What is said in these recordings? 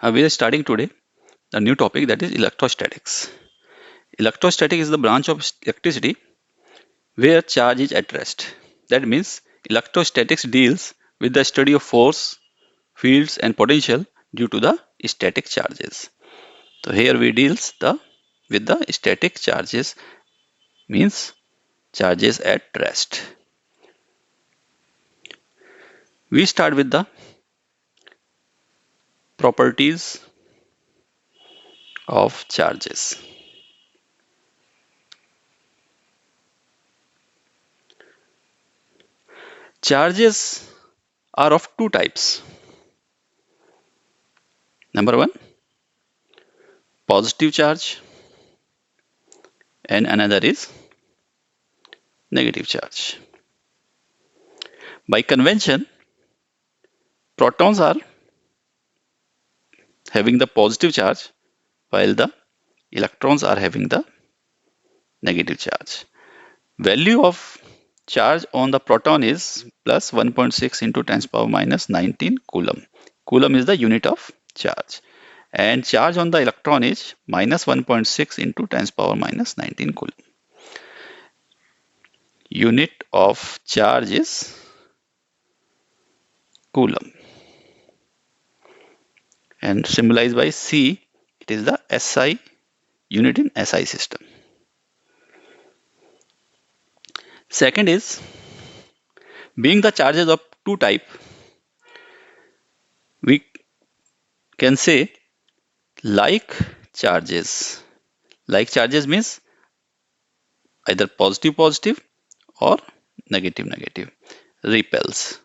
We are starting today the new topic, that is electrostatics. Electrostatic is the branch of electricity where charge is at rest. That means electrostatics deals with the study of force, fields and potential due to the static charges. So here we deals with the static charges, means charges at rest. We start with the properties of charges. Charges are of two types. Number one, positive charge, and another is negative charge. By convention, protons are having the positive charge while the electrons are having the negative charge. Value of charge on the proton is plus 1.6 into 10 to the power minus 19 coulomb. Coulomb is the unit of charge. And charge on the electron is minus 1.6 into 10 to the power minus 19 coulomb. Unit of charge is coulomb. And symbolized by C, it is the SI unit in SI system. Second is, being the charges of two type, we can say like charges. Like charges means either positive positive or negative negative, repels.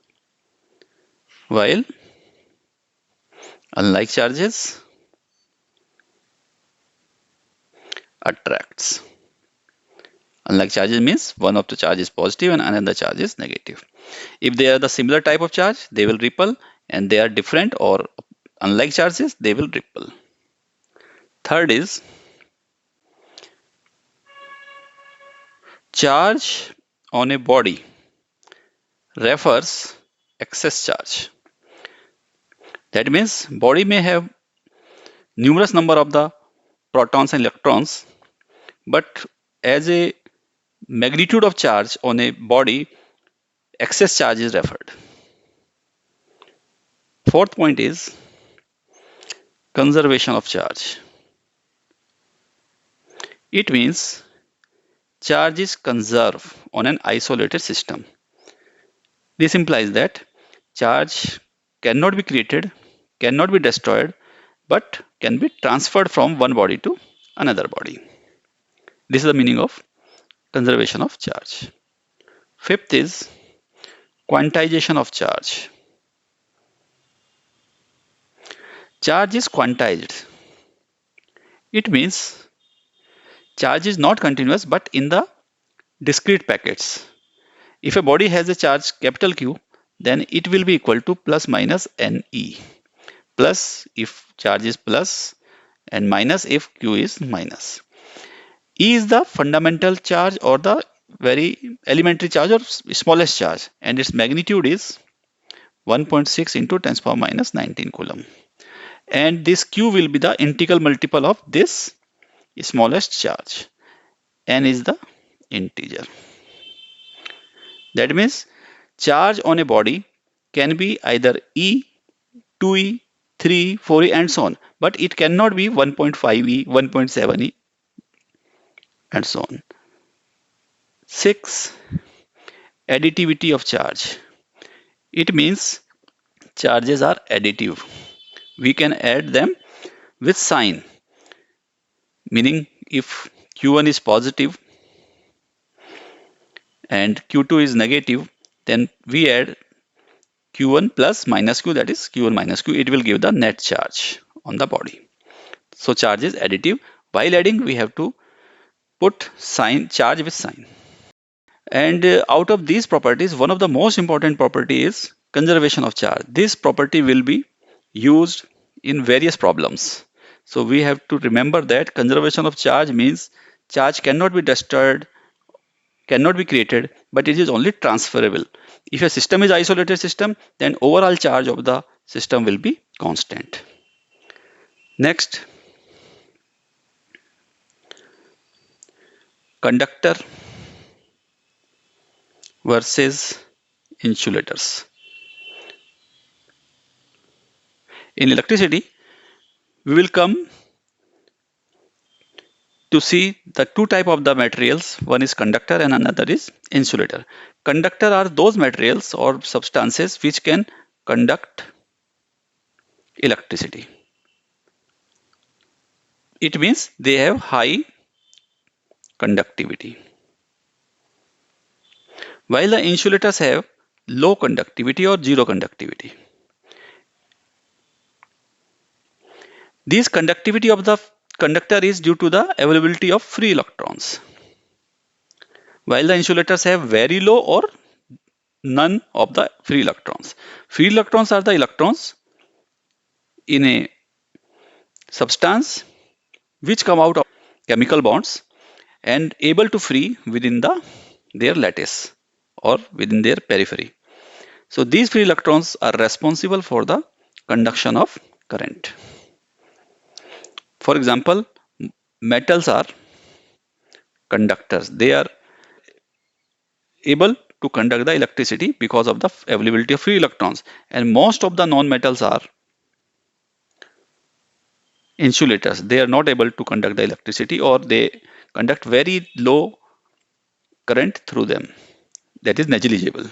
While unlike charges attracts. Unlike charges means one of the charge is positive and another charge is negative. If they are the similar type of charge, they will repel, and they are different or unlike charges, they will repel. Third is, charge on a body refers excess charge. That means body may have numerous number of the protons and electrons, but as a magnitude of charge on a body, excess charge is referred. Fourth point is conservation of charge. It means charge is conserved on an isolated system. This implies that charge cannot be created, cannot be destroyed, but can be transferred from one body to another body. This is the meaning of conservation of charge. Fifth is quantization of charge. Charge is quantized. It means charge is not continuous but in the discrete packets. If a body has a charge capital Q, then it will be equal to plus minus Ne. Plus if charge is plus and minus if Q is minus. E is the fundamental charge or the very elementary charge or smallest charge, and its magnitude is 1.6 into 10 to the power minus 19 coulomb. And this Q will be the integral multiple of this smallest charge. N is the integer. That means charge on a body can be either E, 2E, 3, 4E and so on, but it cannot be 1.5E, 1.7E and so on. 6. Additivity of charge. It means charges are additive. We can add them with sign, meaning if Q1 is positive and Q2 is negative, then we add Q1 plus minus Q, that is Q1 minus Q. It will give the net charge on the body. So charge is additive. While adding, we have to put sign, charge with sign. And out of these properties, one of the most important property is conservation of charge. This property will be used in various problems. So we have to remember that conservation of charge means charge cannot be destroyed, cannot be created, but it is only transferable. If a system is isolated system, then overall charge of the system will be constant. Next, conductor versus insulators. In electricity, we will come to see the two type of the materials. One is conductor and another is insulator. Conductor are those materials or substances which can conduct electricity. It means they have high conductivity, while the insulators have low conductivity or zero conductivity. This conductivity of the conductor is due to the availability of free electrons, while the insulators have very low or none of the free electrons. Free electrons are the electrons in a substance which come out of chemical bonds and able to free within their lattice or within their periphery. So these free electrons are responsible for the conduction of current. For example, metals are conductors. They are able to conduct the electricity because of the availability of free electrons. And most of the non-metals are insulators. They are not able to conduct the electricity, or they conduct very low current through them. That is negligible.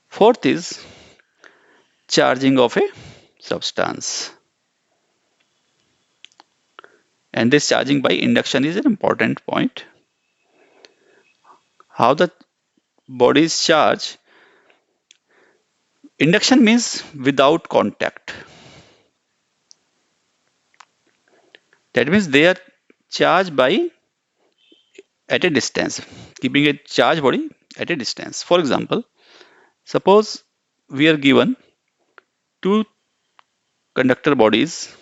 Fourth is charging of a substance. And this charging by induction is an important point. How the body is charged. Induction means without contact. That means they are charged by at a distance, keeping a charged body at a distance. For example, suppose we are given two conductor bodies.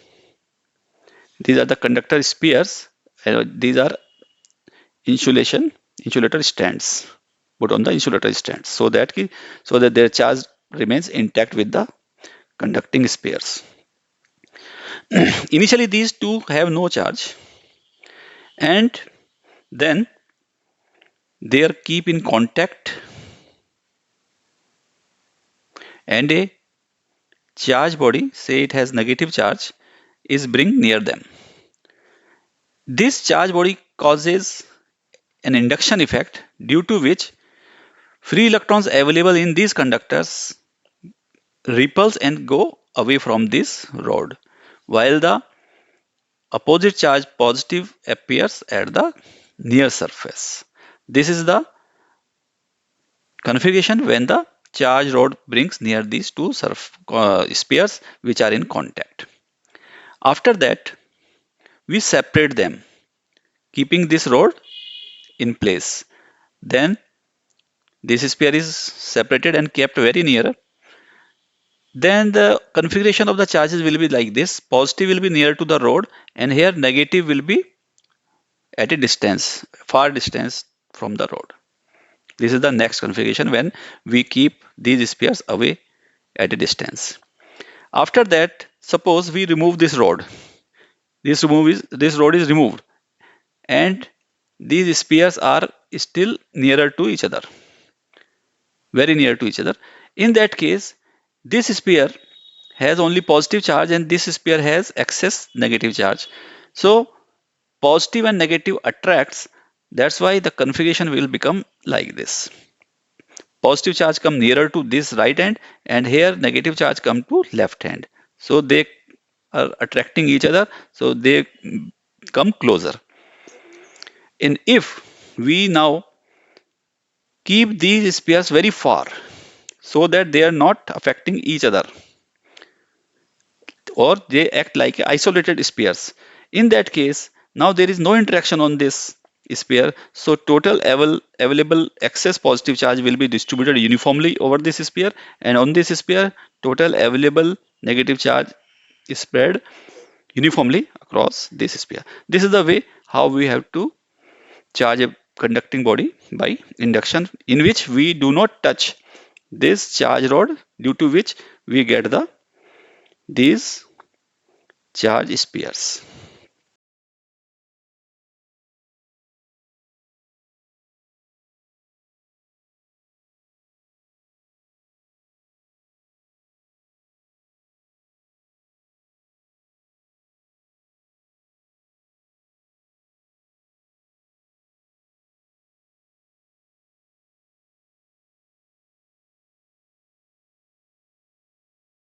These are the conductor spheres. These are insulator stands put on the insulator stands, so that their charge remains intact with the conducting spheres. Initially, these two have no charge, and then they are keep in contact, and a charge body, say it has negative charge, is bring near them. This charge body causes an induction effect, due to which free electrons available in these conductors repulse and go away from this rod, while the opposite charge positive appears at the near surface. This is the configuration when the charge rod brings near these two spheres which are in contact. After that, we separate them, keeping this rod in place. Then this sphere is separated and kept very near. Then the configuration of the charges will be like this. Positive will be near to the rod, and here negative will be at a distance, far distance from the rod. This is the next configuration when we keep these spheres away at a distance. After that, suppose we remove this rod. This rod is removed, and these spheres are still nearer to each other, very near to each other. In that case, this sphere has only positive charge and this sphere has excess negative charge. So positive and negative attracts. That's why the configuration will become like this. Positive charge come nearer to this right hand, and here negative charge come to left hand. So they are attracting each other, so they come closer. And if we now keep these spheres very far, so that they are not affecting each other, or they act like isolated spheres. In that case, now there is no interaction on this sphere, so total available excess positive charge will be distributed uniformly over this sphere, and on this sphere total available negative charge is spread uniformly across this sphere. This is the way how we have to charge a conducting body by induction, in which we do not touch this charge rod, due to which we get these charge spheres.